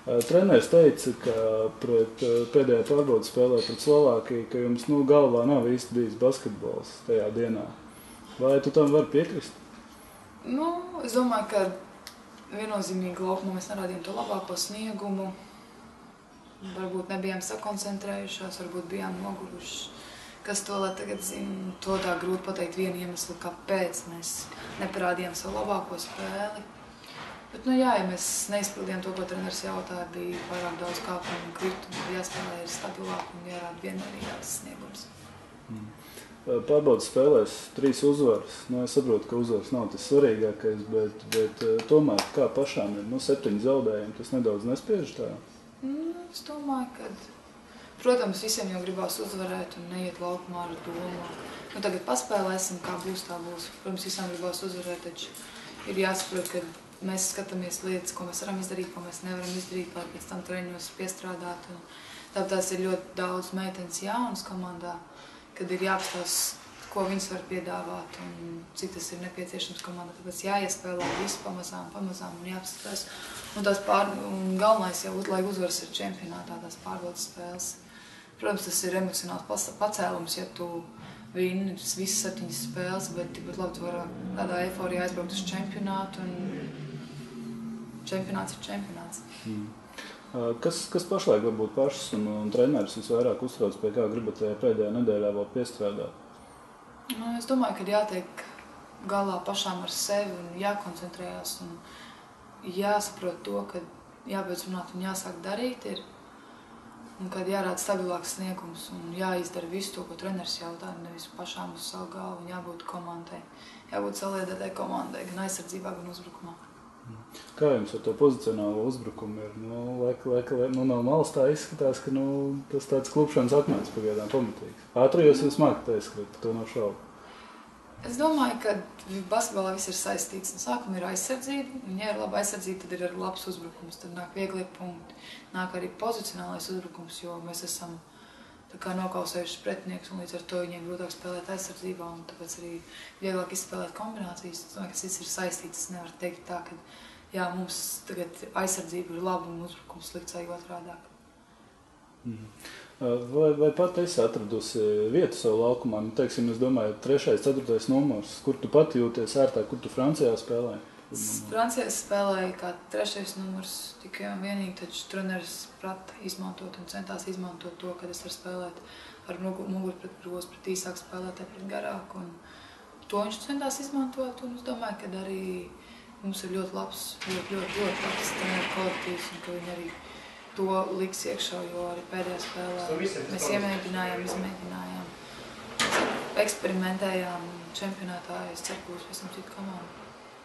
Treneris teica, ka pret pēdējā pārbaudas spēlē pret Slovākiju, ka jums galvā nav īsti bijis basketbols tajā dienā. Vai tu tam vari piekrist? Es domāju, ka viennozīmīgi laukumā mēs nerādījām to labāko sniegumu. Varbūt nebijām sakoncentrējušās, varbūt bijām noguruši. Kas to lai tagad zina, to tā grūti pateikt vienu iemeslu, kāpēc mēs neparādījām savu labāko spēli. Bet, ja mēs neizpildījām to, ko treneris jautāja, bija pārāk daudz kāpumu un kritumu, jāspēlē ir stabilāk un jārāda vienmērīgāks sniegums. Pārbaudas spēlēs 3 uzvaras. Es saprotu, ka uzvaras nav tas svarīgākais, bet tomēr kā pašām ir 7 zaudējumi, tas nedaudz nespiež tā? Es domāju, ka, protams, visiem jau gribās uzvarēt un neiet laukumā ar domu. Tagad paspēlēsim, kā būs, tā būs. Protams, visiem gribās uzvarēt, taču ir jāsaprot, ka mēs skatāmies lietas, ko mēs varam izdarīt, ko mēs nevaram izdarīt, lai pēc tam treniņos piestrādāt. Tāpēc ir ļoti daudz meitenes jaunas komandā, kad ir jāapstās, ko viņas var piedāvāt un cik tas ir nepieciešams komandā. Tāpēc jāiespēlē visu pamazām un jāapskatās. Un galvenais jau, lai uzvaras ir čempionātā, tās pārbaudas spēles. Protams, tas ir emocionāls pacēlums, ja tu vini visas 7 spēles, bet tikpat labi tu vari tādā eiforijā aizbraukt uz čempionātu un čempionāts ir čempionāts. Kas pašlaik varbūt pašas un treneris visvairāk uztrauc, pie kā gribat pēdējā nedēļā vēl piestrādāt? Es domāju, ka jātiek galā pašām ar sevi un jākoncentrējās un jāsaprot to, ka jābeidz runāt un jāsāk darīt ir. Un kad jārāda stabilāks sniegums un jāizdara visu to, ko treneris jautā, nevis pašām uz savu galvu un jābūt komandai. Jābūt saliedētai komandai, gan aizsardzībā, gan uzbrukumā. Kā jums ar to pozicionālo uzbrukumu ir? No malas tā izskatās, ka tas tāds klupšanas akmens pagaidām pamatīgs. Ātrijos jūs mākat aizskriet, par to nav šaubu. Es domāju, ka basketbolā viss ir saistīts. Sākumā ir aizsardzība, un ja ir laba aizsardzība, tad ir arī labs uzbrukums. Tad nāk vieglie punkti, nāk arī pozicionālais uzbrukums, jo mēs esam nokausējuši pretinieks, un līdz ar to viņiem grūtāk spēlēt aizsardzībā, un tāpēc arī vieglāk izspēlēt kombinācijas. Es domāju, ka viss ir saistīts. Es nevaru teikt tā, ka mums tagad aizsardzība ir laba un uzbrukums slikts vai otrādāk. Vai pat esi atradusi vietu savu laukumā? Teiksim, es domāju, 3., 4. numurs, kur tu pati jūties ērtāk, kur tu Francijā spēlēji? Francijā spēlēja kā 3. numurs tikai un vienīgi, taču treneris prata izmantot un centās izmantot to, kad es varu spēlēt ar muguru pret grozu, pret īsāk spēlētāju, pret garāku. Un to viņš centās izmantot, un es domāju, ka arī mums ir ļoti labs treneru kolektīvs, un ka viņi arī to liks iekšā, jo arī pēdējā spēlē mēs izmēģinājām, eksperimentējām čempionātā, es ceru, būs visam citu komandu.